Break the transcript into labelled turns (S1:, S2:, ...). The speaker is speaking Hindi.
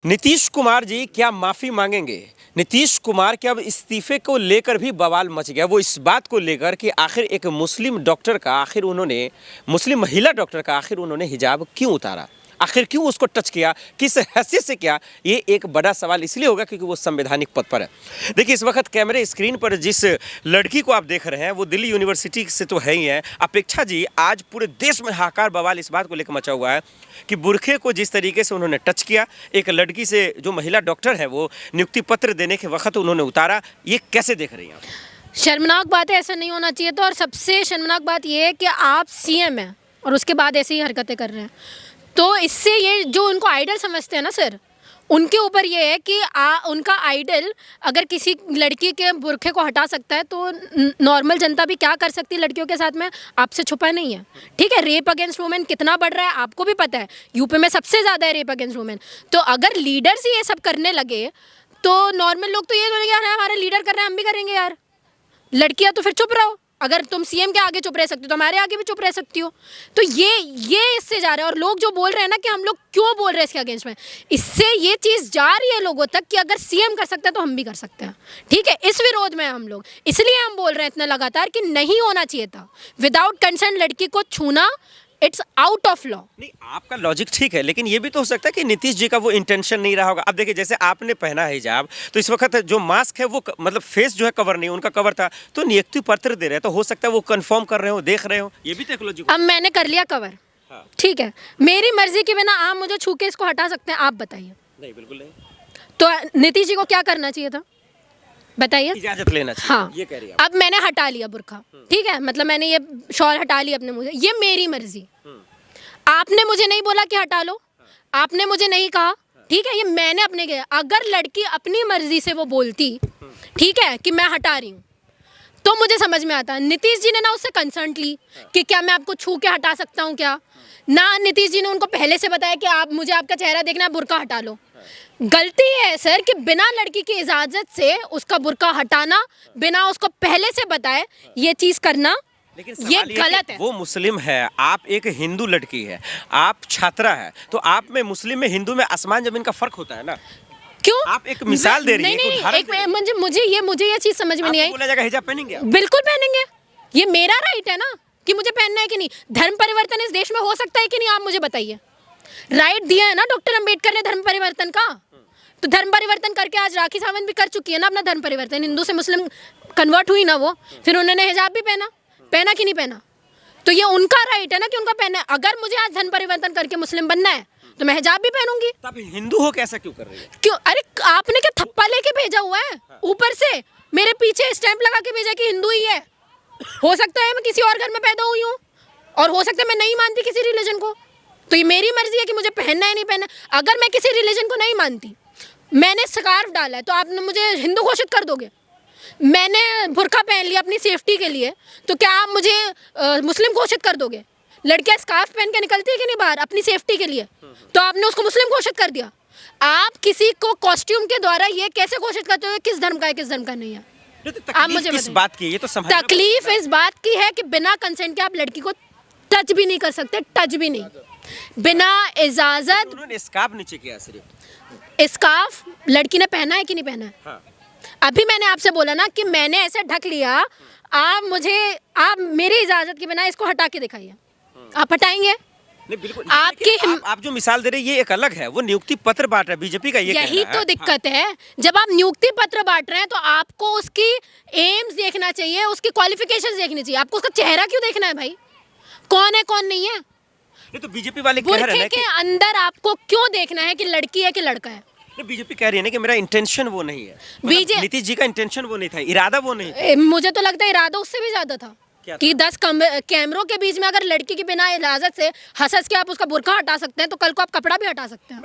S1: नीतीश कुमार जी क्या माफ़ी मांगेंगे? नीतीश कुमार के अब इस्तीफे को लेकर भी बवाल मच गया। वो इस बात को लेकर कि आखिर एक मुस्लिम डॉक्टर का आखिर उन्होंने मुस्लिम महिला डॉक्टर का आखिर उन्होंने हिजाब क्यों उतारा, आखिर क्यों उसको टच किया, किस हैसियत से किया, ये एक बड़ा सवाल इसलिए होगा क्योंकि वो संवैधानिक पद पर है। देखिए इस वक्त कैमरे स्क्रीन पर जिस लड़की को आप देख रहे हैं वो दिल्ली यूनिवर्सिटी से तो है ही है। अपेक्षा जी, आज पूरे देश में हाहाकार बवाल इस बात को लेकर मचा हुआ है कि बुरखे को जिस तरीके से उन्होंने टच किया, एक लड़की से जो महिला डॉक्टर है वो नियुक्ति पत्र देने के वक्त उन्होंने उतारा, ये कैसे देख रही हैं आप?
S2: शर्मनाक बात है, ऐसा नहीं होना चाहिए था। और सबसे शर्मनाक बात यह है कि आप सीएम हैं और उसके बाद ऐसी ही हरकतें कर रहे हैं। तो इससे ये जो उनको आइडल समझते हैं ना सर, उनके ऊपर ये है कि उनका आइडल अगर किसी लड़की के बुरखे को हटा सकता है तो नॉर्मल जनता भी क्या कर सकती है लड़कियों के साथ में, आपसे छुपा नहीं है। ठीक है, रेप अगेंस्ट वुमेन कितना बढ़ रहा है आपको भी पता है, यूपी में सबसे ज़्यादा है रेप अगेंस्ट वुमेन। तो अगर लीडर्स ही ये सब करने लगे तो नॉर्मल लोग तो ये बोलेंगे यार हमारे लीडर कर रहे हैं हम भी करेंगे यार। लड़कियां तो फिर चुप रहो, अगर तुम सीएम के आगे चुप रह सकती हो तो हमारे आगे भी चुप रह सकती हो। तो ये इससे जा रहा है। और लोग जो बोल रहे हैं ना कि हम लोग क्यों बोल रहे हैं इसके अगेंस्ट में, इससे ये चीज़ जा रही है लोगों तक कि अगर सीएम कर सकते हैं तो हम भी कर सकते हैं। ठीक है, इस विरोध में हम लोग इसलिए हम बोल रहे हैं इतना लगातार कि नहीं होना चाहिए था विदाउट कंसर्न लड़की को छूना, इट्स आउट ऑफ लॉ।
S1: नहीं, आपका लॉजिक ठीक है, लेकिन ये भी तो हो सकता है कि नीतीश जी का वो इंटेंशन नहीं रहा होगा। अब देखिए जैसे आपने पहना है हिजाब, तो इस वक्त जो मास्क है वो मतलब फेस जो है कवर नहीं, उनका कवर था, तो नियुक्ति पत्र दे रहे हैं, तो हो सकता है वो कंफर्म कर रहे हो, देख रहे हो, ये भी तो एक लॉजिक।
S2: अब मैंने कर लिया कवर,
S1: हाँ।
S2: ठीक है, मेरी मर्जी के बिना आप मुझे छू के इसको हटा सकते हैं, आप बताइए।
S1: नहीं, बिल्कुल नहीं।
S2: तो नीतीश जी को क्या करना चाहिए था बताइए?
S1: इजाजत लेना चाहिए।
S2: हाँ,
S1: ये कह रही है।
S2: अब मैंने हटा लिया बुर्का, ठीक है, मतलब मैंने ये शॉल हटा लिया अपने मुंह से, ये मेरी मर्जी। आपने मुझे नहीं बोला कि हटा लो, आपने मुझे नहीं कहा, ठीक है, ये मैंने अपने किया। अगर लड़की अपनी मर्जी से वो बोलती, ठीक है, कि मैं हटा रही हूँ, तो मुझे समझ में आता। नीतीश जी ने ना उससे कंसर्न ली कि क्या मैं आपको छू के हटा सकता हूँ क्या, ना नीतीश जी ने उनको पहले से बताया कि आप मुझे आपका चेहरा देखना है, बुर्का हटा लो। गलती है सर कि बिना लड़की की इजाजत से उसका बुर्का हटाना, बिना उसको पहले से बताए ये चीज करना,
S1: लेकिन
S2: ये गलत है।
S1: वो मुस्लिम है, आप एक हिंदू लड़की है, आप छात्रा है, तो आप में मुस्लिम में हिंदू में आसमान जमीन का फर्क होता है ना।
S2: क्यों
S1: आप एक मिसाल दे रही हैं?
S2: नहीं, मुझे ये चीज समझ में नहीं आई।
S1: बोला जाएगा हिजाब पहनेंगे?
S2: बिल्कुल पहनेंगे, ये मेरा राइट है ना कि मुझे पहनना है कि नहीं। धर्म परिवर्तन इस देश में हो सकता है कि नहीं, आप मुझे बताइए। राइट दिया है ना डॉक्टर अंबेडकर ने धर्म परिवर्तन का, तो धर्म परिवर्तन करके आज राखी सावंत भी कर चुकी है ना अपना धर्म परिवर्तन, हिंदू से मुस्लिम कन्वर्ट हुई ना वो, फिर उन्होंने हिजाब भी पहना कि नहीं पहना, तो ये उनका राइट है ना कि उनका पहना है। अगर मुझे आज धर्म परिवर्तन करके मुस्लिम बनना है तो मैं हिजाब भी पहनूंगी।
S1: तब हिंदू हो कैसा क्यों कर रही है?
S2: क्यों? अरे आपने क्या थप्पा लेके भेजा हुआ है? ऊपर से मेरे पीछे स्टैंप लगा के भेजा कि हिंदू ही है। हो सकता है मैं किसी और घर में पैदा हुई हूँ और हो सकता है मैं नहीं मानती किसी रिलीजन को, तो ये मेरी मर्जी है कि मुझे पहनना है नहीं पहनना। अगर मैं किसी रिलीजन को नहीं मानती, मैंने स्कार्फ डाला है, तो आप मुझे हिंदू घोषित कर दोगे? मैंने बुर्का पहन लिया अपनी सेफ्टी के लिए, तो क्या आप मुझे मुस्लिम घोषित कर दोगे? लड़कियां स्कार्फ पहन के निकलती है कि नहीं बाहर अपनी सेफ्टी के लिए, तो आपने उसको मुस्लिम घोषित कर दिया। आप किसी को कॉस्ट्यूम के द्वारा ये कैसे घोषित करते हो किस धर्म का है किस धर्म का नहीं है?
S1: आप मुझे किस बात की, ये तो
S2: तकलीफ इस बात की है कि बिना कंसेंट के आप लड़की को टच भी नहीं कर सकते, टच भी नहीं, बिना इजाजत।
S1: उन्होंने स्कार्फ नीचे किया, सिर्फ
S2: स्कार्फ लड़की ने पहना है कि नहीं पहना है? हाँ। अभी मैंने आपसे बोला ना कि मैंने ऐसे ढक लिया, आप मेरी इजाजत के बिना इसको हटा के दिखाइए, आप हटाएंगे?
S1: नहीं, बिल्कुल। आप जो मिसाल दे रहे हैं ये एक अलग है, वो नियुक्ति पत्र बांट रहा है बीजेपी का,
S2: यही तो दिक्कत है। जब आप नियुक्ति पत्र बांट रहे हैं तो आपको उसकी एम्स देखना चाहिए, उसकी क्वालिफिकेशंस देखनी चाहिए। आपको उसका चेहरा क्यों देखना है भाई, कौन है कौन नहीं है?
S1: ये तो बीजेपी वाले कह रहे हैं
S2: कि अंदर आपको क्यों देखना है कि लड़की है कि लड़का है?
S1: बीजेपी कह रही है ना कि मेरा इंटेंशन वो नहीं है, मतलब नीतीश जी का इंटेंशन वो नहीं था, इरादा वो नहीं।
S2: मुझे तो लगता है इरादा उससे भी ज्यादा था कि 10 कैमरों के बीच में अगर लड़की की बिना इजाजत से हंस के आप उसका बुर्का हटा सकते हैं तो कल को आप कपड़ा भी हटा सकते हैं।